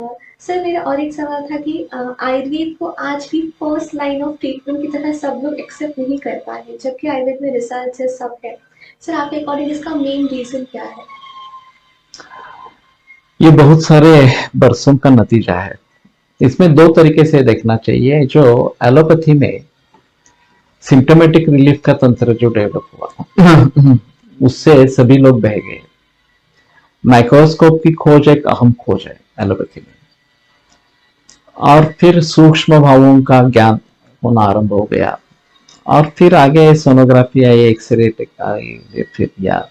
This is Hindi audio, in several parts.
सर मेरा और एक सवाल था कि आयुर्वेद को आज भी फर्स्ट लाइन ऑफ ट्रीटमेंट की तरह सब लोग एक्सेप्ट नहीं कर पा रहे, जबकि आयुर्वेद में रिसर्च है, सब है। सर आपके अकॉर्डिंग इसका मेन रीजन क्या है? ये बहुत सारे बरसों का नतीजा है। इसमें दो तरीके से देखना चाहिए। जो एलोपैथी में सिम्टोमेटिक रिलीफ का तंत्र जो डेवलप हुआ उससे सभी लोग बह गए। माइक्रोस्कोप की खोज एक अहम खोज है एलोपैथी में। और फिर सूक्ष्म भावों का ज्ञान होना आरंभ हो गया। और फिर आगे सोनोग्राफी आई, एक्सरे आई, फिर या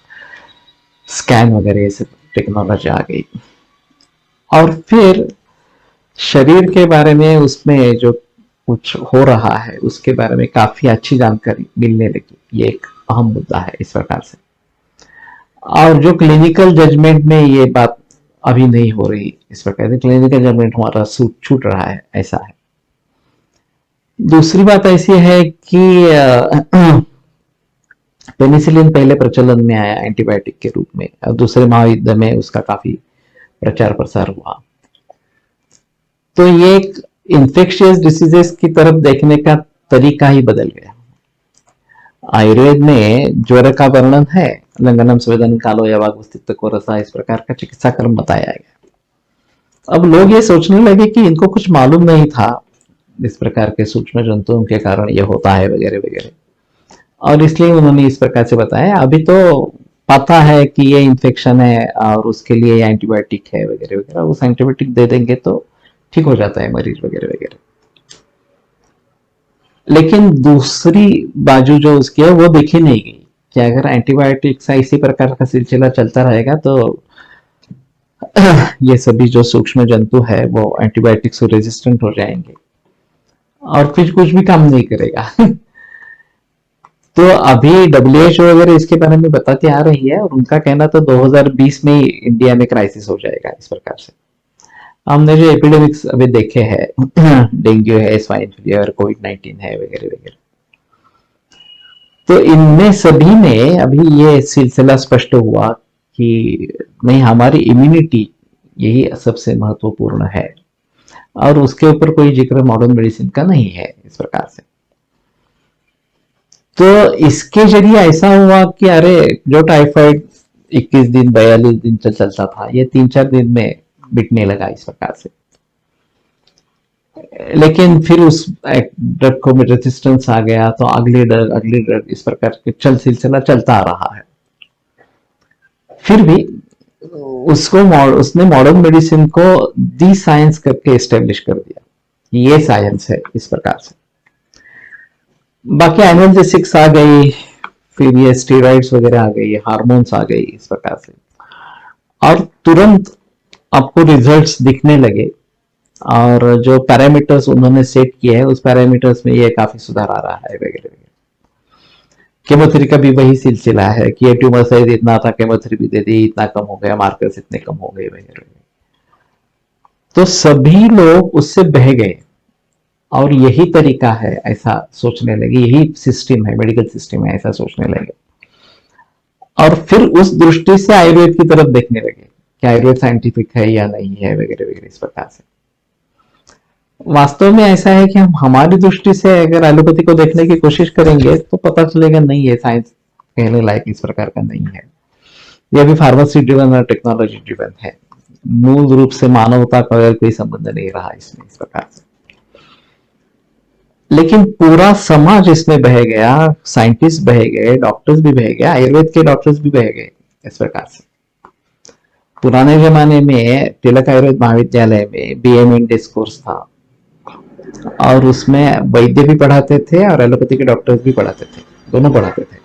स्कैन वगैरह ये सब टेक्नोलॉजी आ गई। और फिर शरीर के बारे में उसमें जो कुछ हो रहा है उसके बारे में काफी अच्छी जानकारी मिलने लगी। ये एक अहम मुद्दा है इस प्रकार से। और जो क्लिनिकल जजमेंट में ये बात अभी नहीं हो रही इस प्रकार से, क्लिनिकल जजमेंट हमारा छूट रहा है, ऐसा है। दूसरी बात ऐसी है कि पेनिसिलिन पहले प्रचलन में आया एंटीबायोटिक के रूप में, और दूसरे महायुद्ध में उसका काफी प्रचार प्रसार हुआ। तो ये एक इन्फेक्शियस डिसीजेस की तरफ देखने का तरीका ही बदल गया। आयुर्वेद में ज्वर का वर्णन है, लंघनम स्वेदन कालो यवागुस्तित्व को रसा, इस प्रकार का चिकित्सा क्रम बताया गया। अब लोग ये सोचने लगे कि इनको कुछ मालूम नहीं था इस प्रकार के सूक्ष्म जंतुओं के कारण ये होता है वगैरह वगैरह, और इसलिए उन्होंने इस प्रकार से बताया। अभी तो पता है कि ये इन्फेक्शन है और उसके लिए एंटीबायोटिक है वगैरह वगैरह, उस एंटीबायोटिक दे देंगे तो ठीक हो जाता है मरीज वगैरह वगैरह। लेकिन दूसरी बाजू जो उसकी है वो देखी नहीं गई कि अगर एंटीबायोटिक का इसी प्रकार का सिलसिला चलता रहेगा तो ये सभी जो सूक्ष्म जंतु है वो एंटीबायोटिक से रेजिस्टेंट हो जाएंगे और फिर कुछ भी काम नहीं करेगा। तो अभी डब्ल्यूएचओ वगैरह इसके बारे में बताती आ रही है, और उनका कहना तो 2020 में ही इंडिया में क्राइसिस हो जाएगा इस प्रकार से। हमने जो एपिडेमिक्स अभी देखे हैं डेंगू है, स्वाइन फीवर, कोविड-19 है वगैरह वगैरह, तो इनमें सभी में अभी ये सिलसिला स्पष्ट हुआ कि नहीं, हमारी इम्यूनिटी यही सबसे महत्वपूर्ण है, और उसके ऊपर कोई जिक्र मॉडर्न मेडिसिन का नहीं है इस प्रकार से। तो इसके जरिए ऐसा हुआ कि अरे जो टाइफाइड 21 दिन 42 दिन चलता था, ये 3-4 दिन में बिकने लगा इस प्रकार से। लेकिन फिर उस ड्रग को रेजिस्टेंस आ गया, तो अगली ड्रग इस प्रकार के सिलसिला चलता आ रहा है। फिर भी उसने मॉडर्न मेडिसिन को दी साइंस करके एस्टेब्लिश कर दिया, ये साइंस है इस प्रकार से। बाकी एनाल्जेसिक्स आ गई, फिर ये स्टेरॉइड्स वगैरह आ गई, हार्मोन्स आ गई इस प्रकार से, और तुरंत आपको रिजल्ट्स दिखने लगे। और जो पैरामीटर्स उन्होंने सेट किए हैं उस पैरामीटर्स में ये काफी सुधार आ रहा है वगैरह वगैरह। केमोथेरेपी का भी वही सिलसिला है कि ये ट्यूमर साइज इतना था, केमोथेरेपी दे दी, इतना कम हो गया, मार्कर्स इतने कम हो गए वगैरह। तो सभी लोग उससे बह गए और यही तरीका है ऐसा सोचने लगे, यही सिस्टम है, मेडिकल सिस्टम है ऐसा सोचने लगे। और फिर उस दृष्टि से आयुर्वेद की तरफ देखने लगे कि आयुर्वेद साइंटिफिक है या नहीं है वगैरह वगैरह इस प्रकार से। वास्तव में ऐसा है कि हम हमारी दृष्टि से अगर एलोपैथी को देखने की कोशिश करेंगे तो पता चलेगा नहीं, ये साइंस कहने लायक इस प्रकार का नहीं है। यह भी फार्मेसी ड्रिवन और टेक्नोलॉजी ड्रिवन है। मूल रूप से मानवता का कोई संबंध नहीं रहा इसमें इस प्रकार से। लेकिन पूरा समाज इसमें बह गया, साइंटिस्ट बह गए, डॉक्टर्स भी बह गए, आयुर्वेद के डॉक्टर्स भी बह गए इस प्रकार से। पुराने जमाने में तिलक आयुर्वेद महाविद्यालय में बीएम इन डिस्कोर्स था, और उसमें वैद्य भी पढ़ाते थे और एलोपैथी के डॉक्टर्स भी पढ़ाते थे, दोनों पढ़ाते थे,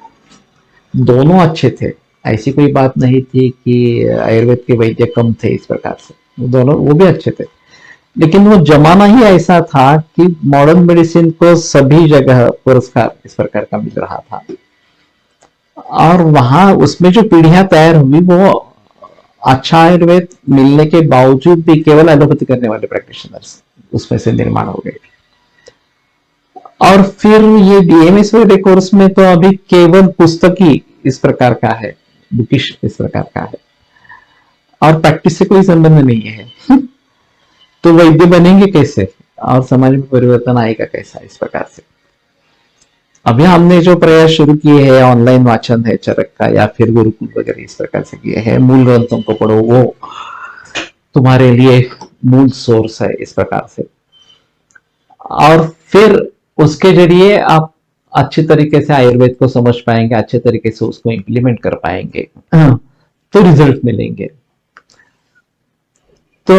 दोनों अच्छे थे। ऐसी कोई बात नहीं थी कि आयुर्वेद के वैद्य कम थे इस प्रकार से, दोनों वो भी अच्छे थे। लेकिन वो जमाना ही ऐसा था कि मॉडर्न मेडिसिन को सभी जगह पुरस्कार इस प्रकार का मिल रहा था, और वहां उसमें जो पीढ़ियां तैयार हुई वो अच्छा आयुर्वेद मिलने के बावजूद भी केवल एलोपैथी करने वाले प्रैक्टिशनर्स उसमें से निर्माण हो गए। और फिर ये बीएमएस वाले कोर्स में तो अभी केवल पुस्तकी इस प्रकार का है, बुकिश इस प्रकार का है, और प्रैक्टिस से कोई संबंध नहीं है। तो वैद्य बनेंगे कैसे और समाज में परिवर्तन आएगा कैसा इस प्रकार से। अभी हमने जो प्रयास शुरू किए हैं, ऑनलाइन वाचन है चरक का या फिर गुरुकुल वगैरह इस प्रकार से किए हैं, मूल ग्रंथों को पढ़ो, वो तुम्हारे लिए मूल सोर्स है इस प्रकार से। और फिर उसके जरिए आप अच्छे तरीके से आयुर्वेद को समझ पाएंगे, अच्छे तरीके से उसको इम्प्लीमेंट कर पाएंगे, तो रिजल्ट मिलेंगे। तो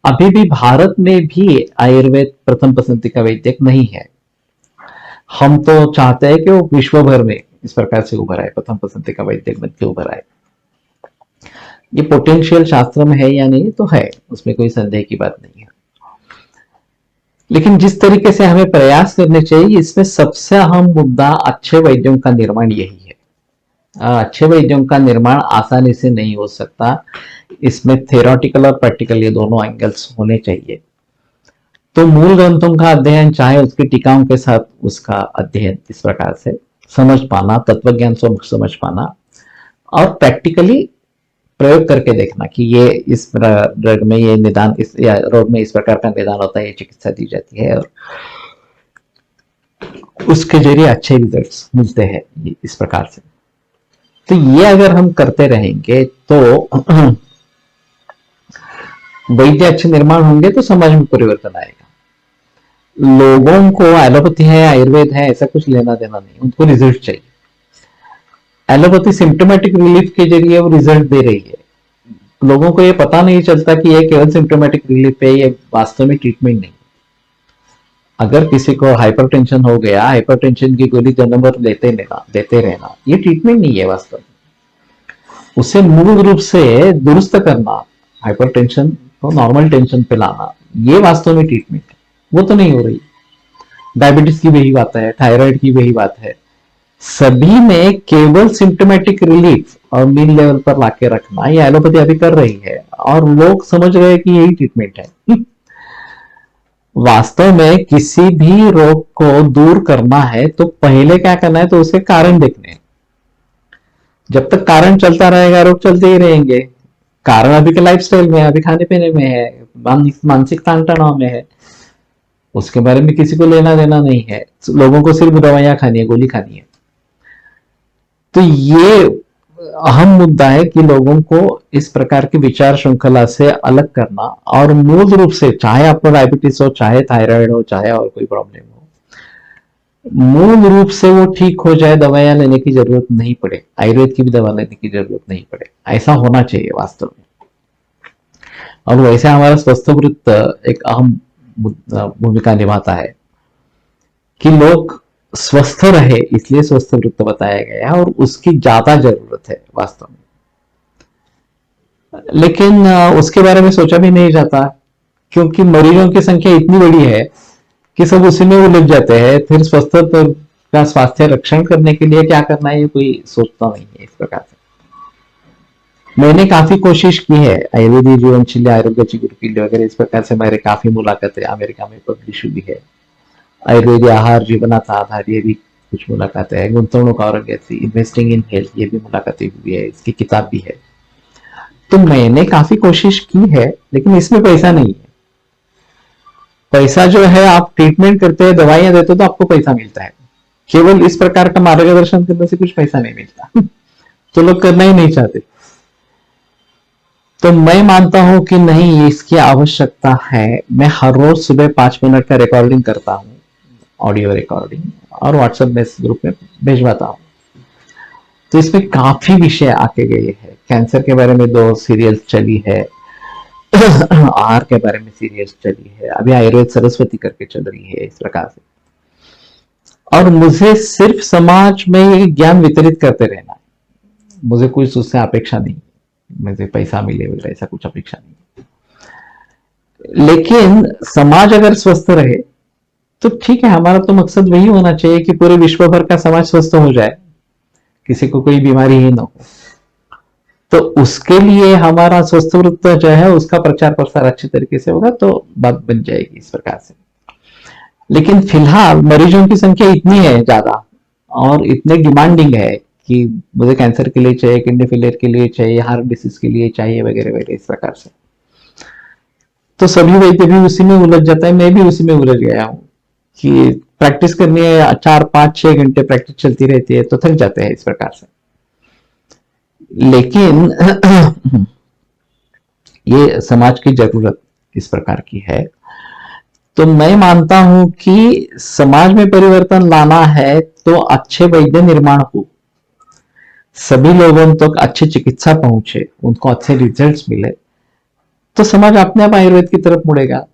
अभी भी भारत में भी आयुर्वेद प्रथम पसंदी का वैद्यक नहीं है। हम तो चाहते हैं कि वो विश्व भर में इस प्रकार से उभर आए, प्रथम पसंदी का वैद्यक बन के उभर आए। ये पोटेंशियल शास्त्र में है या नहीं तो है, उसमें कोई संदेह की बात नहीं है। लेकिन जिस तरीके से हमें प्रयास करने चाहिए, इसमें सबसे अहम मुद्दा अच्छे वैद्यों का निर्माण यही है। अच्छे वैद्यों का निर्माण आसानी से नहीं हो सकता, इसमें थेरोटिकल और प्रैक्टिकल ये दोनों एंगल्स होने चाहिए। तो मूल ग्रंथों का अध्ययन, चाहे उसकी टीकाओं के साथ उसका अध्ययन, इस प्रकार से समझ पाना, तत्वज्ञान से समझ पाना, और प्रैक्टिकली प्रयोग करके देखना कि ये इस ड्रग में ये निदान, इस या रोग में इस प्रकार का निदान होता है, ये चिकित्सा दी जाती है और उसके जरिए अच्छे रिजल्ट्स मिलते हैं इस प्रकार से। तो ये अगर हम करते रहेंगे तो वैद्य अच्छे निर्माण होंगे तो समाज में परिवर्तन आएगा। लोगों को एलोपैथी है, आयुर्वेद है, ऐसा कुछ लेना देना नहीं, उनको रिजल्ट चाहिए। एलोपैथी सिम्टोमेटिक रिलीफ के जरिए वो रिजल्ट दे रही है, लोगों को ये पता नहीं चलता कि ये केवल सिम्टोमेटिक रिलीफ है, ये वास्तव में ट्रीटमेंट नहीं। अगर किसी को हाइपरटेंशन हो गया, हाइपरटेंशन की गोली जन्म भर देते रहना, ये ट्रीटमेंट नहीं है वास्तव में। उसे मूल रूप से दुरुस्त करना, हाइपरटेंशन को नॉर्मल टेंशन पे लाना, ये वास्तव में ट्रीटमेंट है। वो तो नहीं हो रही। डायबिटीज की वही बात है, थायराइड की वही बात है, सभी में केवल सिम्टोमेटिक रिलीफ और मीन लेवल पर लाके रखना, ये एलोपैथी अभी कर रही है और लोग समझ रहे हैं कि यही ट्रीटमेंट है। वास्तव में किसी भी रोग को दूर करना है तो पहले क्या करना है, तो उसके कारण देखने हैं। जब तक कारण चलता रहेगा, रोग चलते ही रहेंगे। कारण अभी के लाइफस्टाइल में, अभी खाने पीने में है, मानसिक तान तनाव में है, उसके बारे में किसी को लेना देना नहीं है। लोगों को सिर्फ दवाइयां खानी है, गोली खानी है। तो ये अहम मुद्दा है कि लोगों को इस प्रकार की विचार श्रृंखला से अलग करना, और मूल रूप से, चाहे आपको डायबिटीज हो, चाहे थायराइड हो, चाहे और कोई प्रॉब्लम हो, मूल रूप से वो ठीक हो जाए, दवाइयां लेने की जरूरत नहीं पड़े, आयुर्वेद की भी दवा लेने की जरूरत नहीं पड़े, ऐसा होना चाहिए वास्तव में। और वैसे हमारा स्वस्थ वृत्त एक अहम भूमिका निभाता है कि लोग स्वस्थ रहे, इसलिए स्वस्थ वृत्त बताया गया है और उसकी ज्यादा जरूरत है वास्तव में। लेकिन उसके बारे में सोचा भी नहीं जाता, क्योंकि मरीजों की संख्या इतनी बड़ी है कि सब उसी में उलझ जाते हैं। फिर स्वस्थ का स्वास्थ्य रक्षण करने के लिए क्या करना है, ये कोई सोचता नहीं है इस प्रकार से। मैंने काफी कोशिश की है, आयुर्वेदी जीवनशैली, आरोग्याची गुरुकिल्ली वगैरह इस प्रकार से मेरे काफी मुलाकातें अमेरिका में पब्लिश हुई है। आयुर्वेदी आहार जीवनाचा आधार, ये भी कुछ मुलाकातें हैं। गुंतवणूक आरोग्याची, इन्वेस्टिंग इन हेल्थ, ये भी मुलाकातें हुई है, इसकी किताब भी है। तो मैंने काफी कोशिश की है, लेकिन इसमें पैसा नहीं है। पैसा जो है, आप ट्रीटमेंट करते हैं, दवाइयां देते हो तो आपको पैसा मिलता है, केवल इस प्रकार का मार्गदर्शन करने से कुछ पैसा नहीं मिलता। तो लोग करना ही नहीं चाहते। तो मैं मानता हूं कि नहीं, इसकी आवश्यकता है। मैं हर रोज सुबह 5 मिनट का रिकॉर्डिंग करता हूं, ऑडियो रिकॉर्डिंग, और व्हाट्सएप मैसेज ग्रुप में भेजवाता हूं। तो इसमें काफी विषय आके गए हैं। कैंसर के बारे में 2 सीरियल्स चली है, आहार के बारे में सीरियल्स चली है, अभी आयुर्वेद सरस्वती करके चल रही है, इस प्रकार से। और मुझे सिर्फ समाज में ये ज्ञान वितरित करते रहना है, मुझे कुछ उससे अपेक्षा नहीं, मुझे पैसा मिले वगैरह ऐसा कुछ अपेक्षा नहीं। लेकिन समाज अगर स्वस्थ रहे तो ठीक है, हमारा तो मकसद वही होना चाहिए कि पूरे विश्व भर का समाज स्वस्थ हो जाए, किसी को कोई बीमारी ही ना हो। तो उसके लिए हमारा स्वस्थ वृत्त जो है, उसका प्रचार प्रसार अच्छे तरीके से होगा तो बात बन जाएगी इस प्रकार से। लेकिन फिलहाल मरीजों की संख्या इतनी है ज्यादा, और इतने डिमांडिंग है कि मुझे कैंसर के लिए चाहिए, किडनी फेलियर के लिए चाहिए, हार्ट डिसीज के लिए चाहिए, वगैरह वगैरह इस प्रकार से। तो सभी वैद्य भी उसी में उलझ जाता है, मैं भी उसी में उलझ गया हूँ कि प्रैक्टिस करनी है, 4 5 6 घंटे प्रैक्टिस चलती रहती है, तो थक जाते हैं इस प्रकार से। लेकिन ये समाज की जरूरत इस प्रकार की है। तो मैं मानता हूं कि समाज में परिवर्तन लाना है तो अच्छे वैद्य निर्माण हो, सभी लोगों तक अच्छी चिकित्सा पहुंचे, उनको अच्छे रिजल्ट्स मिले, तो समाज अपने आप आयुर्वेद की तरफ मुड़ेगा।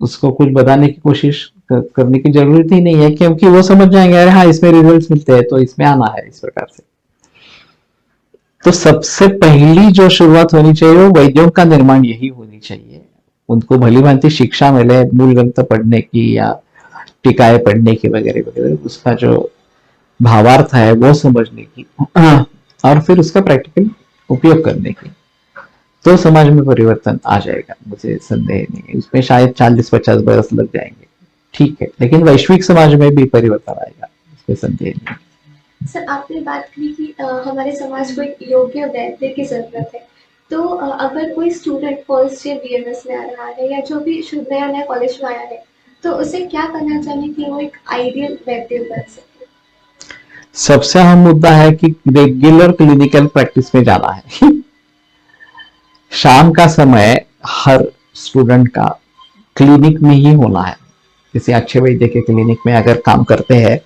उसको कुछ बताने की कोशिश करने की जरूरत ही नहीं है, क्योंकि वो समझ जाएंगे अरे हाँ इसमें रिजल्ट्स मिलते हैं तो इसमें आना है, इस प्रकार से। तो सबसे पहली जो शुरुआत होनी चाहिए वो वैद्यों का निर्माण यही होनी चाहिए। उनको भली भांति शिक्षा मिले मूल ग्रंथ पढ़ने की या टीकाएं पढ़ने की वगैरह वगैरह, उसका जो भावार्थ है वो समझने की और फिर उसका प्रैक्टिकल उपयोग करने की, तो समाज में परिवर्तन आ जाएगा, मुझे संदेह नहीं है। उसमें शायद 40 50 बरस लग जाएंगे, ठीक है, लेकिन वैश्विक समाज में भी परिवर्तन आएगा, इसमें संदेह नहीं। सर आपने बात की कि हमारे समाज को एक योग्य वैद्य की ज़रूरत है। तो अगर कोई स्टूडेंट फर्स्ट ईयर बीएमएस में आ रहा है या जो भी नया नया कॉलेज में आया है, तो उसे क्या करना चाहिए कि वो एक आइडियल वैद्य बन सके? सबसे अहम मुद्दा है कि रेगुलर क्लिनिकल प्रैक्टिस में जाना है। शाम का समय हर स्टूडेंट का क्लिनिक में ही होना है, किसी अच्छे वैद्य के क्लिनिक में अगर काम करते हैं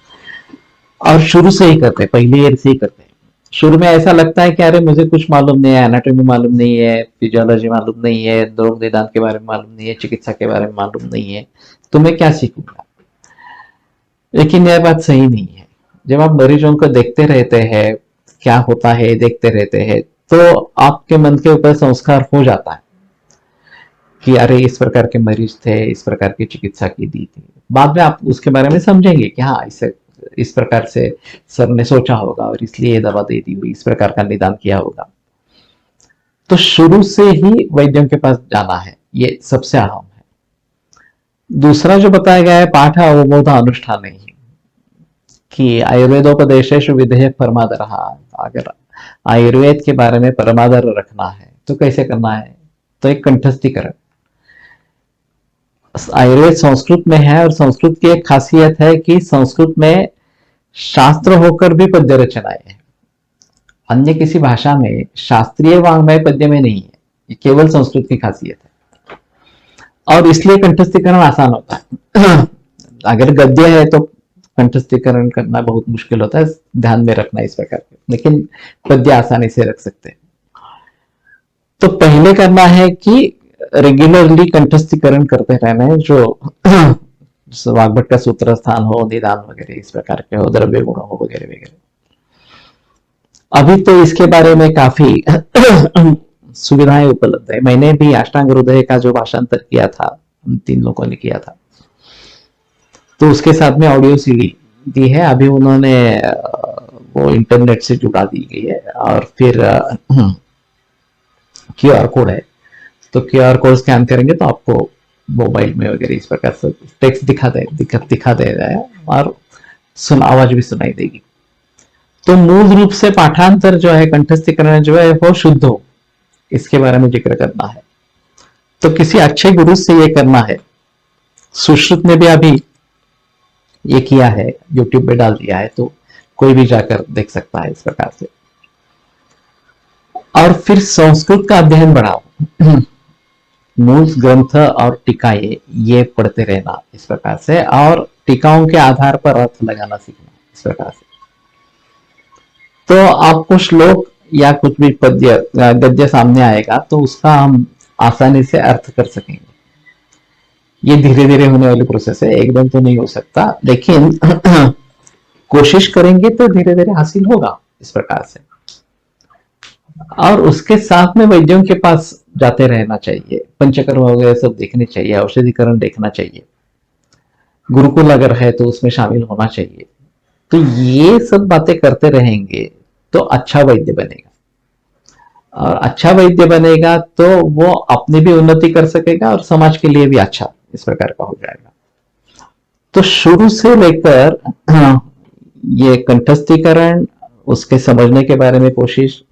और शुरू से ही करते हैं, पहले ईयर से ही करते हैं। शुरू में ऐसा लगता है कि अरे मुझे कुछ मालूम नहीं है, एनाटॉमी मालूम नहीं है, फिजियोलॉजी मालूम नहीं है, रोग निदान के बारे में मालूम नहीं है, चिकित्सा के बारे में मालूम नहीं है, तो मैं क्या सीखूंगा। लेकिन यह बात सही नहीं है। जब आप मरीजों को देखते रहते हैं, क्या होता है देखते रहते हैं, तो आपके मन के ऊपर संस्कार हो जाता है कि अरे इस प्रकार के मरीज थे, इस प्रकार की चिकित्सा की दी थी। बाद में आप उसके बारे में समझेंगे कि हाँ इस प्रकार से सर ने सोचा होगा और इसलिए ये दवा दे दी हुई, इस प्रकार का निदान किया होगा। तो शुरू से ही वैद्यों के पास जाना है, ये सबसे अहम है। दूसरा जो बताया गया है पाठ अवबोध अनुष्ठान नहीं, कि आयुर्वेदोपदेशेषु विधेय परमादर। अगर आयुर्वेद के बारे में परमादर रखना है तो कैसे करना है, तो एक कंठस्थीकरण। आयुर्वेद संस्कृत में है और संस्कृत की एक खासियत है कि संस्कृत में शास्त्र होकर भी पद्य रचनाएं हैं। अन्य किसी भाषा में शास्त्रीय वाङ्मय पद्य में नहीं है, ये केवल संस्कृत की खासियत है और इसलिए कंठस्थीकरण आसान होता है। अगर गद्य है तो कंठस्थीकरण करना बहुत मुश्किल होता है, ध्यान में रखना इस प्रकार के, लेकिन पद्य आसानी से रख सकते हैं। तो पहले करना है कि रेगुलरली कंठस्थीकरण करते रहना है, जो वाग्भट का सूत्र स्थान हो, निदान वगैरह इस प्रकार के हो, द्रव्य गुण हो वगैरह वगैरह। अभी तो इसके बारे में काफी सुविधाएं उपलब्ध है। मैंने भी अष्टांग हृदय का जो भाषांतर किया था, हम 3 लोगों ने किया था, तो उसके साथ में ऑडियो सीडी दी है। अभी उन्होंने वो इंटरनेट से जुड़ा दी गई है और फिर क्यूआर कोड है, तो क्यूआर कोड स्कैन करेंगे तो आपको मोबाइल में वगैरह इस प्रकार से टेक्स्ट दिखा दे रहा है और आवाज भी सुनाई देगी। तो मूल रूप से पाठांतर जो है, कंठस्थीकरण जो है वो शुद्ध हो, इसके बारे में जिक्र करना है। तो किसी अच्छे गुरु से ये करना है। सुश्रुत ने भी अभी ये किया है, यूट्यूब पे डाल दिया है, तो कोई भी जाकर देख सकता है इस प्रकार से। और फिर संस्कृत का अध्ययन बढ़ाओ। मूल ग्रंथ और टीकाएं ये पढ़ते रहना इस प्रकार से, और टीकाओं के आधार पर अर्थ लगाना सीखना इस प्रकार से। तो आपको श्लोक या कुछ भी पद्य गद्य सामने आएगा तो उसका हम आसानी से अर्थ कर सकेंगे। ये धीरे धीरे होने वाली प्रोसेस है, एकदम तो नहीं हो सकता, लेकिन कोशिश करेंगे तो धीरे धीरे हासिल होगा इस प्रकार से। और उसके साथ में वैद्यों के पास जाते रहना चाहिए, पंचकर्म वगैरह सब देखने चाहिए, औषधिकरण देखना चाहिए, गुरुकुल अगर है तो उसमें शामिल होना चाहिए। तो ये सब बातें करते रहेंगे तो अच्छा वैद्य बनेगा, और अच्छा वैद्य बनेगा तो वो अपनी भी उन्नति कर सकेगा और समाज के लिए भी अच्छा इस प्रकार का हो जाएगा। तो शुरू से लेकर ये कंठस्थीकरण, उसके समझने के बारे में कोशिश,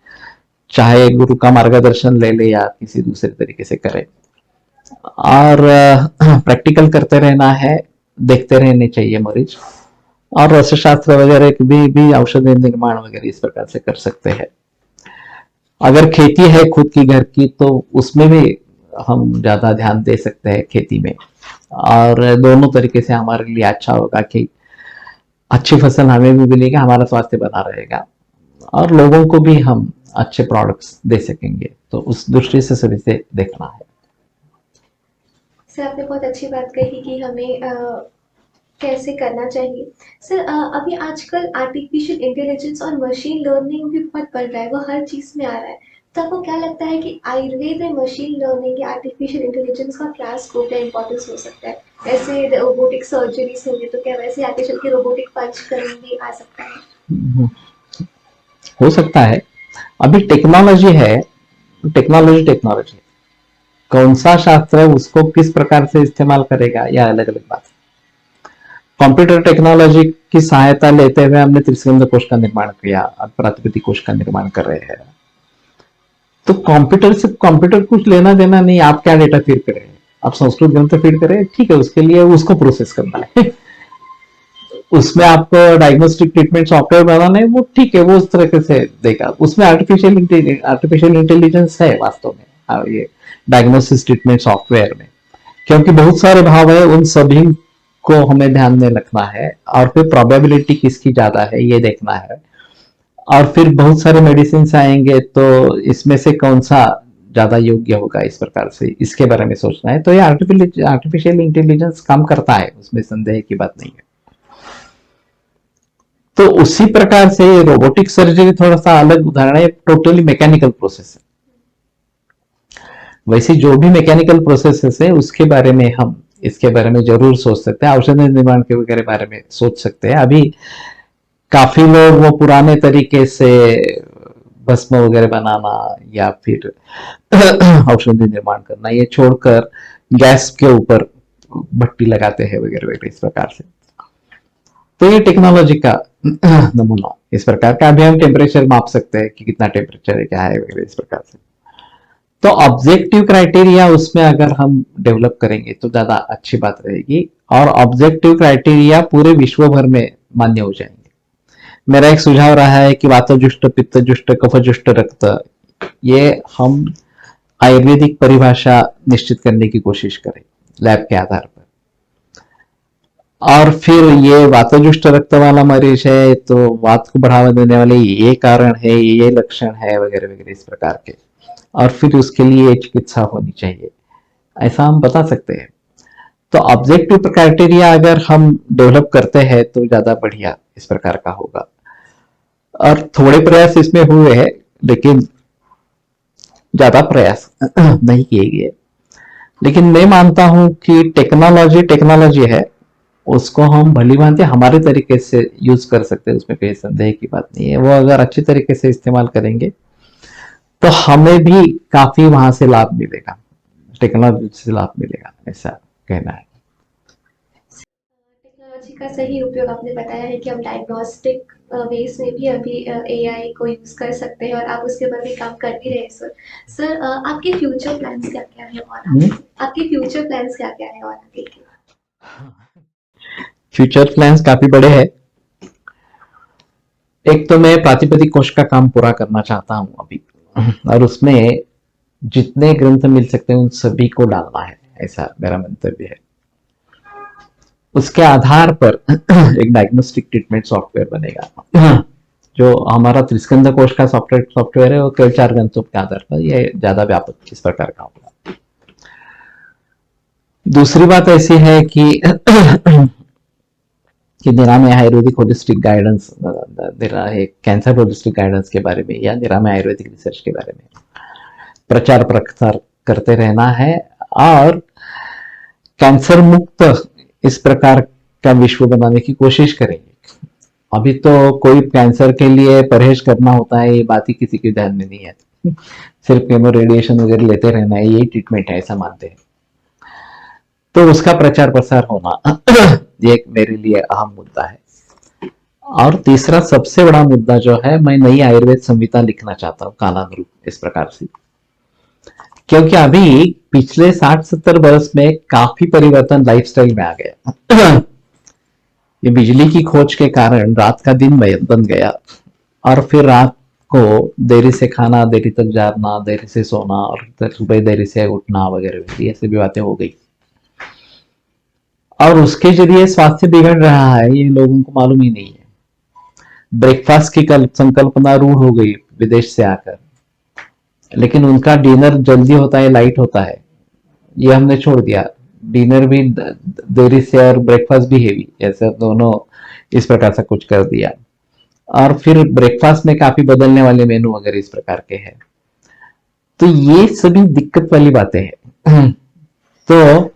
चाहे गुरु का मार्गदर्शन ले ले या किसी दूसरे तरीके से करे, और प्रैक्टिकल करते रहना है, देखते रहने चाहिए मरीज। और रस शास्त्र वगैरह की भी औषधि निर्माण वगैरह इस प्रकार से कर सकते हैं। अगर खेती है खुद की घर की तो उसमें भी हम ज्यादा ध्यान दे सकते हैं खेती में, और दोनों तरीके से हमारे लिए अच्छा होगा कि अच्छी फसल हमें भी मिलेगी, हमारा स्वास्थ्य बना रहेगा, और लोगों को भी हम अच्छे प्रोडक्ट्स दे सकेंगे। तो उस दृष्टि से सभी से देखना है। सर आपने बहुत अच्छी बात कही कि हमें कैसे करना चाहिए। सर अभी आजकल आर्टिफिशियल इंटेलिजेंस और मशीन लर्निंग भी बहुत बढ़ रहा है, वो हर चीज़ में आ रहा है। तो आपको क्या लगता है कि आयुर्वेद में मशीन लर्निंग या आर्टिफिशियल इंटेलिजेंस का क्या स्कोप या इम्पोर्टेंस हो सकता है? ऐसे रोबोटिक सर्जरीज होंगे तो क्या वैसे आगे चल के रोबोटिक पंचकर्म भी आ सकता है? हो सकता है। अभी टेक्नोलॉजी है, टेक्नोलॉजी टेक्नोलॉजी कौन सा शास्त्र है उसको किस प्रकार से इस्तेमाल करेगा यह अलग अलग बात है। कंप्यूटर टेक्नोलॉजी की सहायता लेते हुए हमने त्रिस्कंद कोश का निर्माण किया, अब प्रातिपदिक कोश का निर्माण कर रहे हैं। तो कंप्यूटर से कंप्यूटर कुछ लेना देना नहीं, आप क्या डेटा फीड करें, आप संस्कृत ग्रंथ फीड करें, ठीक है, उसके लिए उसको प्रोसेस करना है। उसमें आपको डायग्नोस्टिक ट्रीटमेंट सॉफ्टवेयर बनाना है, वो ठीक है, वो उस तरह से देगा, उसमें आर्टिफिशियल इंटेलिजेंस है वास्तव में। ये डायग्नोसिस ट्रीटमेंट सॉफ्टवेयर में, क्योंकि बहुत सारे भाव है, उन सभी को हमें ध्यान में रखना है, और फिर प्रोबेबिलिटी किसकी ज्यादा है ये देखना है, और फिर बहुत सारे मेडिसिन आएंगे तो इसमें से कौन सा ज्यादा योग्य होगा, इस प्रकार से इसके बारे में सोचना है। तो ये आर्टिफिशियल इंटेलिजेंस काम करता है, उसमें संदेह की बात नहीं है। तो उसी प्रकार से रोबोटिक सर्जरी थोड़ा सा अलग उदाहरण है, टोटली मैकेनिकल प्रोसेस है। वैसे जो भी मैकेनिकल प्रोसेसेस है उसके बारे में हम इसके बारे में जरूर सोच सकते हैं, औषधि निर्माण के वगैरह बारे में सोच सकते हैं। अभी काफी लोग वो पुराने तरीके से भस्म वगैरह बनाना या फिर औषधि निर्माण करना ये छोड़कर गैस के ऊपर भट्टी लगाते हैं वगैरह वगैरह इस प्रकार से। तो ये टेक्नोलॉजी का नमूना इस प्रकार का। अभी हम टेम्परेचर माप सकते हैं कि कितना टेम्परेचर है, क्या है वगैरह इस प्रकार से। तो ऑब्जेक्टिव क्राइटेरिया उसमें अगर हम डेवलप करेंगे तो ज्यादा अच्छी बात रहेगी, और ऑब्जेक्टिव क्राइटेरिया पूरे विश्व भर में मान्य हो जाएंगे। मेरा एक सुझाव रहा है कि वातजुष्ट, पित्तजुष्ट, कफजुष्ट रक्त, ये हम आयुर्वेदिक परिभाषा निश्चित करने की कोशिश करें लैब के आधार पर। और फिर ये वातजुष्ट रक्त वाला मरीज है तो वात को बढ़ावा देने वाले ये कारण है, ये लक्षण है वगैरह वगैरह इस प्रकार के, और फिर उसके लिए चिकित्सा होनी चाहिए, ऐसा हम बता सकते हैं। तो ऑब्जेक्टिव क्राइटेरिया अगर हम डेवलप करते हैं तो ज्यादा बढ़िया इस प्रकार का होगा। और थोड़े प्रयास इसमें हुए हैं, लेकिन ज्यादा प्रयास नहीं किए गए। लेकिन मैं मानता हूं कि टेक्नोलॉजी टेक्नोलॉजी है, उसको हम भली भांति हमारे तरीके से यूज कर सकते हैं, उसमें कोई संदेह की बात नहीं है। वो अगर अच्छी तरीके से इस्तेमाल करेंगे तो हमें भी काफी वहां से लाभ मिलेगा, टेक्नोलॉजी से लाभ मिलेगा, ऐसा कहना है। टेक्नोलॉजी का सही उपयोग आपने बताया है कि हम डायग्नोस्टिक वेज में भी अभी एआई को यूज़ कर सकते हैं और आप उसके ऊपर भी काम कर भी रहे हैं सर। सर आपके फ्यूचर प्लान्स क्या-क्या हैं और आगे के? आपके फ्यूचर प्लान्स क्या-क्या हैं और आगे के? फ्यूचर प्लान्स काफी बड़े हैं। एक तो मैं प्रातिपदिक कोश का काम पूरा करना चाहता हूं अभी, और उसमें जितने ग्रंथ मिल सकते हैं उन सभी को डालना है, ऐसा मेरा मंतव्य है। उसके आधार पर एक डायग्नोस्टिक ट्रीटमेंट सॉफ्टवेयर बनेगा। जो हमारा त्रिस्कंद कोश का सॉफ्टवेयर है वो केवल 4 ग्रंथों के आधार पर, ये ज्यादा व्यापक इस प्रकार का होगा। दूसरी बात ऐसी है कि निरामय Ayurvedic holistic guidance, cancer holistic guidance के बारे में या निरामय आयुर्वेदिक रिसर्च के बारे में प्रचार प्रसार करते रहना है, और कैंसर मुक्त इस प्रकार का विश्व बनाने की कोशिश करेंगे। अभी तो कोई कैंसर के लिए परहेज करना होता है ये बात ही किसी के ध्यान में नहीं है, सिर्फ केमो रेडिएशन वगैरह लेते रहना है, यही ट्रीटमेंट है ऐसा मानते हैं। तो उसका प्रचार प्रसार होना ये एक मेरे लिए अहम मुद्दा है। और तीसरा सबसे बड़ा मुद्दा जो है, मैं नई आयुर्वेद संहिता लिखना चाहता हूँ कालानुरूप इस प्रकार से, क्योंकि अभी पिछले 60-70 वर्ष में काफी परिवर्तन लाइफस्टाइल में आ गया। ये बिजली की खोज के कारण रात का दिन बन गया, और फिर रात को देरी से खाना, देरी तक जागना, देरी से सोना, और सुबह देरी से उठना वगैरह वगैरह, ऐसी भी बातें हो गई। और उसके जरिए स्वास्थ्य बिगड़ रहा है, ये लोगों को मालूम ही नहीं है। ब्रेकफास्ट की संकल्पना रूढ़ हो गई विदेश से आकर, लेकिन उनका डिनर जल्दी होता है, लाइट होता है, ये हमने छोड़ दिया। डिनर भी देरी से और ब्रेकफास्ट भी हेवी, ऐसे दोनों इस प्रकार से कुछ कर दिया। और फिर ब्रेकफास्ट में काफी बदलने वाले मेनू वगैरह इस प्रकार के हैं। तो ये सभी दिक्कत वाली बातें हैं। तो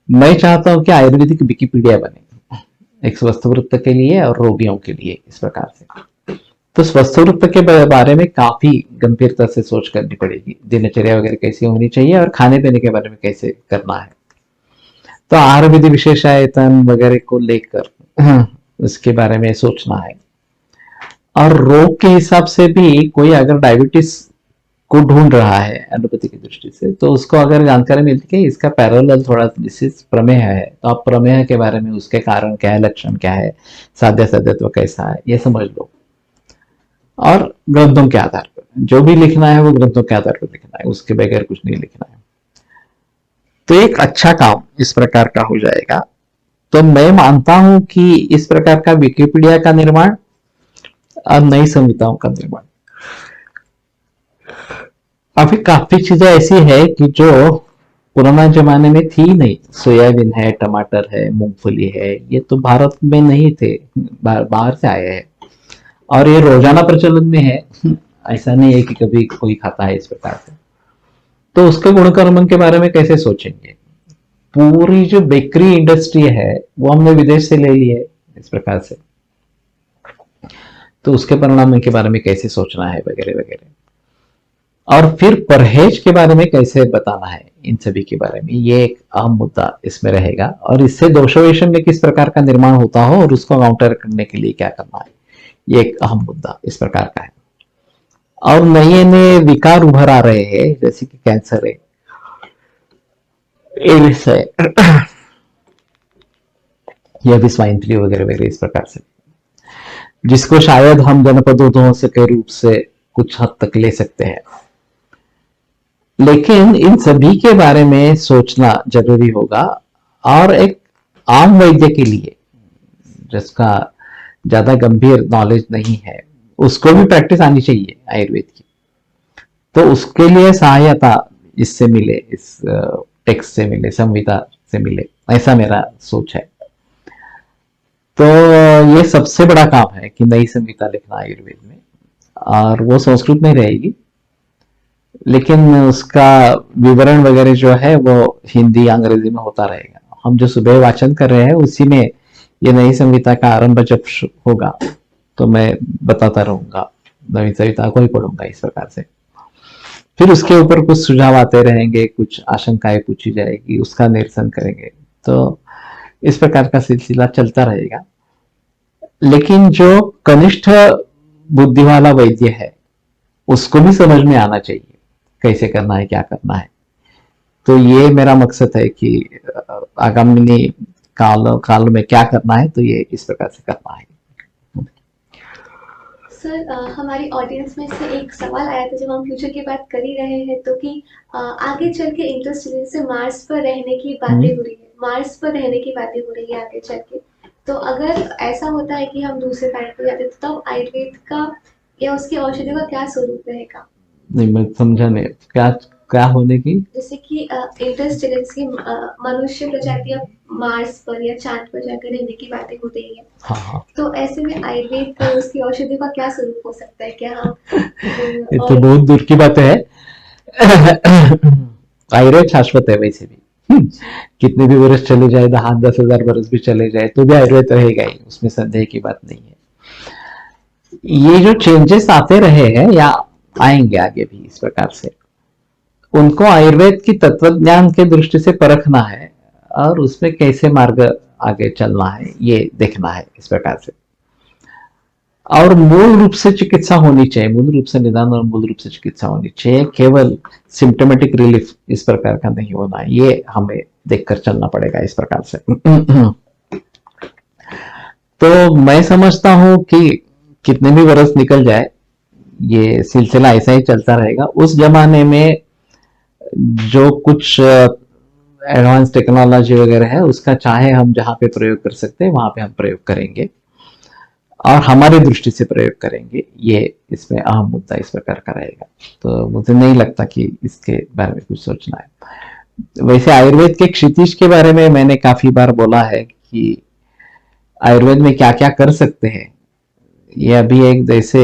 मैं चाहता हूं कि आयुर्वेदिक विकिपीडिया बने, एक स्वस्थ वृत्त के लिए और रोगियों के लिए इस प्रकार से। तो स्वस्थ वृत्त के बारे में काफी गंभीरता से सोच करनी पड़ेगी, दिनचर्या वगैरह कैसी होनी चाहिए और खाने पीने के बारे में कैसे करना है। तो आहार विधि विशेषायतन वगैरह को लेकर उसके बारे में सोचना है। और रोग के हिसाब से भी कोई अगर डायबिटीज को ढूंढ रहा है एलोपैथी की दृष्टि से, तो उसको अगर जानकारी मिलती है कि इसका पैरेलल थोड़ा डिसीज प्रमेह है, तो आप प्रमेह के बारे में, उसके कारण क्या है, लक्षण क्या है, साध्य साध्यत्व कैसा है, ये समझ लो। और ग्रंथों के आधार पर जो भी लिखना है वो ग्रंथों के आधार पर लिखना है, उसके बगैर कुछ नहीं लिखना है। तो एक अच्छा काम इस प्रकार का हो जाएगा। तो मैं मानता हूं कि इस प्रकार का विकिपीडिया का निर्माण और नई संहिताओं का निर्माण, अभी काफी चीजें ऐसी है कि जो पुराना जमाने में थी नहीं। सोयाबीन है, टमाटर है, मूंगफली है, ये तो भारत में नहीं थे, बाहर से आए हैं, और ये रोजाना प्रचलन में है। ऐसा नहीं है कि कभी कोई खाता है इस प्रकार से। तो उसके गुणकर्म के बारे में कैसे सोचेंगे? पूरी जो बेकरी इंडस्ट्री है वो हमने विदेश से ले ली है इस प्रकार से, तो उसके परिणाम के बारे में कैसे सोचना है वगैरह वगैरह। और फिर परहेज के बारे में कैसे बताना है, इन सभी के बारे में, ये एक अहम मुद्दा इसमें रहेगा। और इससे दोषोवेशन में किस प्रकार का निर्माण होता हो और उसको काउंटर करने के लिए क्या करना है, ये एक अहम मुद्दा इस प्रकार का है। और नए नए विकार उभर आ रहे हैं, जैसे कि कैंसर है, एड्स है, या भी स्वाइन फ्लू वगैरह वगैरह इस प्रकार से, जिसको शायद हम जनपदों के रूप से कुछ हद तक ले सकते हैं। लेकिन इन सभी के बारे में सोचना जरूरी होगा। और एक आम वैद्य के लिए, जिसका ज्यादा गंभीर नॉलेज नहीं है, उसको भी प्रैक्टिस आनी चाहिए आयुर्वेद की। तो उसके लिए सहायता इससे मिले, इस टेक्स्ट से मिले, संहिता से मिले, ऐसा मेरा सोच है। तो ये सबसे बड़ा काम है कि नई संहिता लिखना आयुर्वेद में, और वो संस्कृत में रहेगी, लेकिन उसका विवरण वगैरह जो है वो हिंदी अंग्रेजी में होता रहेगा। हम जो सुबह वाचन कर रहे हैं उसी में ये नई संहिता का आरंभ जब होगा तो मैं बताता रहूंगा, नई संहिता को ही पढ़ूंगा इस प्रकार से। फिर उसके ऊपर कुछ सुझाव आते रहेंगे, कुछ आशंकाएं पूछी जाएगी, उसका निरसन करेंगे। तो इस प्रकार का सिलसिला चलता रहेगा। लेकिन जो कनिष्ठ बुद्धि वाला वैद्य है उसको भी समझ में आना चाहिए कैसे करना है, क्या करना है। तो ये मेरा मकसद है कि आगामी काल में क्या करना है, तो ये इस प्रकार से करना है। सर, हमारी ऑडियंस में से एक सवाल आया था जब हम फ्यूचर की बात कर ही रहे हैं, तो कि आगे चल के इंटरस्टेलर से मार्स पर रहने की बातें हो रही है, मार्स पर रहने की बातें हो रही है आगे चल के। तो अगर ऐसा होता है कि हम दूसरे प्लैनेट पर जाते हैं, तो तब आयुर्वेद का या उसकी औषधि का क्या स्वरूप रहेगा? नहीं, मैं समझा नहीं, क्या क्या होने की? जैसे कि इंटरस्टेलर की मनुष्य प्रजाति अब मार्स पर या चांद पर जाकर रहने की बातें हो रही है, हाँ हाँ, तो ऐसे में आयुर्वेद का उसकी औषधि का क्या स्वरूप हो सकता है? क्या हम ये तो और बहुत दूर की बात है। आयुर्वेद शाश्वत है वैसे भी। कितने भी वर्ष चले जाए, 10,000 वर्ष भी चले जाए, तो भी आयुर्वेद रहेगा ही, उसमें संदेह की बात नहीं है। ये जो चेंजेस आते रहे हैं या आएंगे आगे भी इस प्रकार से, उनको आयुर्वेद की तत्वज्ञान के दृष्टि से परखना है, और उसमें कैसे मार्ग आगे चलना है ये देखना है इस प्रकार से। और मूल रूप से चिकित्सा होनी चाहिए, मूल रूप से निदान और मूल रूप से चिकित्सा होनी चाहिए, केवल सिम्टोमेटिक रिलीफ इस प्रकार का नहीं होना, ये हमें देखकर चलना पड़ेगा इस प्रकार से। तो मैं समझता हूँ कि कितने भी बरस निकल जाए, ये सिलसिला ऐसा ही चलता रहेगा। उस जमाने में जो कुछ एडवांस टेक्नोलॉजी वगैरह है, उसका चाहे हम जहाँ पे प्रयोग कर सकते हैं वहां पे हम प्रयोग करेंगे और हमारी दृष्टि से प्रयोग करेंगे, ये इसमें अहम मुद्दा इस प्रकार का रहेगा। तो मुझे नहीं लगता कि इसके बारे में कुछ सोचना है। वैसे आयुर्वेद के क्षितिज के बारे में मैंने काफी बार बोला है कि आयुर्वेद में क्या क्या कर सकते हैं। ये अभी एक जैसे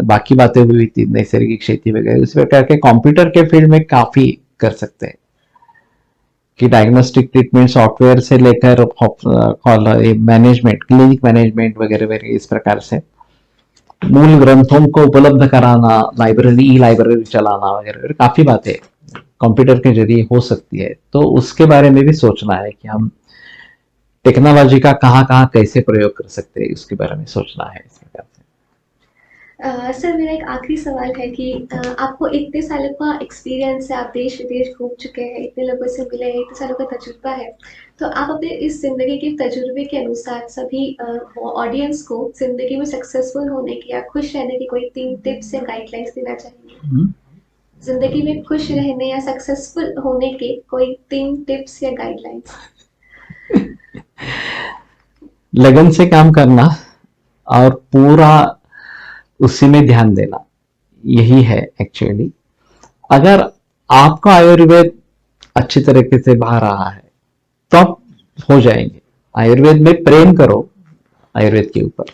बाकी बातें हुई थी नैसर्गिक खेती वगैरह, उस प्रकार के कंप्यूटर के फील्ड में काफी कर सकते हैं कि डायग्नोस्टिक ट्रीटमेंट सॉफ्टवेयर से लेकर मैनेजमेंट, क्लिनिक मैनेजमेंट वगैरह वगैरह, इस प्रकार से मूल ग्रंथों को उपलब्ध कराना, लाइब्रेरी, ई लाइब्रेरी चलाना वगैरह, काफी बातें कंप्यूटर के जरिए हो सकती है। तो उसके बारे में भी सोचना है कि हम टेक्नोलॉजी का कहाँ कहाँ कैसे प्रयोग कर सकते हैं, उसके बारे में सोचना है इस प्रकार से। सर मेरा एक आखिरी सवाल है कि आपको इतने सालों का एक्सपीरियंस है, आप देश विदेश घूम चुके हैं, इतने लोगों से मिले हैं, इतने सालों का तजुर्बा है, तो आप अपने इस जिंदगी के तजुर्बे के अनुसार सभी ऑडियंस को जिंदगी में सक्सेसफुल होने की या खुश रहने की कोई 3 टिप्स या गाइडलाइंस देना चाहेंगे? जिंदगी में खुश रहने या सक्सेसफुल होने के कोई 3 टिप्स या गाइडलाइंस? लगन से काम करना और पूरा उसी में ध्यान देना, यही है एक्चुअली। अगर आपका आयुर्वेद अच्छी तरीके से बहा रहा है तो आप हो जाएंगे। आयुर्वेद में प्रेम करो, आयुर्वेद के ऊपर,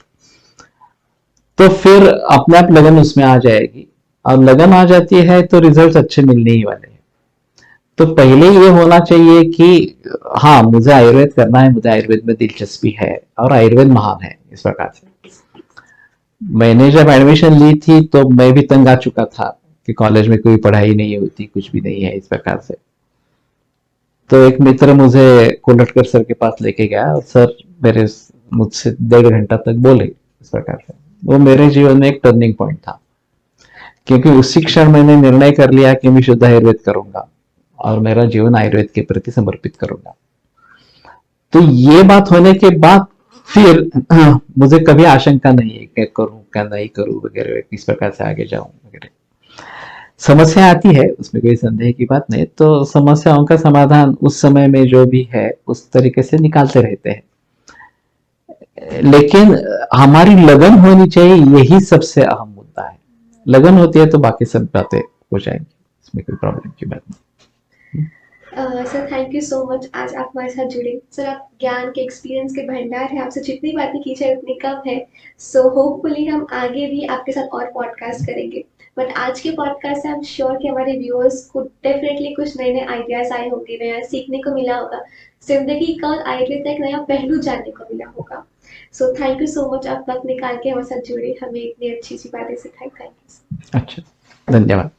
तो फिर अपने आप लगन उसमें आ जाएगी, और लगन आ जाती है तो रिजल्ट अच्छे मिलने ही वाले हैं। तो पहले ये होना चाहिए कि हाँ, मुझे आयुर्वेद करना है, मुझे आयुर्वेद में दिलचस्पी है और आयुर्वेद महान है, इस प्रकार से। मैंने जब एडमिशन ली थी तो मैं भी तंग आ चुका था कि कॉलेज में कोई पढ़ाई नहीं होती, कुछ भी नहीं है, इस प्रकार से। तो एक मित्र मुझे कोलटकर सर के पास लेके गया और सर मेरे मुझसे 1.5 घंटा तक बोले इस प्रकार से। वो मेरे जीवन में एक टर्निंग पॉइंट था, क्योंकि उसी क्षण मैंने निर्णय कर लिया कि मैं शुद्ध आयुर्वेद करूंगा और मेरा जीवन आयुर्वेद के प्रति समर्पित करूंगा। तो ये बात होने के बाद फिर मुझे कभी आशंका नहीं है क्या करूं क्या नहीं करूं वगैरह, किस प्रकार से आगे जाऊं वगैरह। समस्या आती है, उसमें कोई संदेह की बात नहीं, तो समस्याओं का समाधान उस समय में जो भी है उस तरीके से निकालते रहते हैं। लेकिन हमारी लगन होनी चाहिए, यही सबसे अहम मुद्दा है। लगन होती है तो बाकी सब बातें हो जाएंगी, इसमें कोई प्रॉब्लम की बात नहीं। Sir thank you so much, आज आप हमारे साथ जुड़े। सर आप ज्ञान के एक्सपीरियंस के भंडार हैं, आपसे जितनी बातें की जाए उतनी कम है। सो होपफुली हम आगे भी आपके साथ और पॉडकास्ट करेंगे। बट आज के पॉडकास्ट से आई एम श्योर कि हमारे व्यूअर्स को डेफिनेटली कुछ नए नए आइडियाज आए होंगे, नया सीखने को मिला होगा, जिंदगी का और आयुर्वेद का एक नया पहलू जानने को मिला होगा। So thank you so much, आप वक्त निकाल के हमारे साथ जुड़े, हमें इतनी अच्छी अच्छी बातें सिखाई। Thank you. अच्छा, धन्यवाद।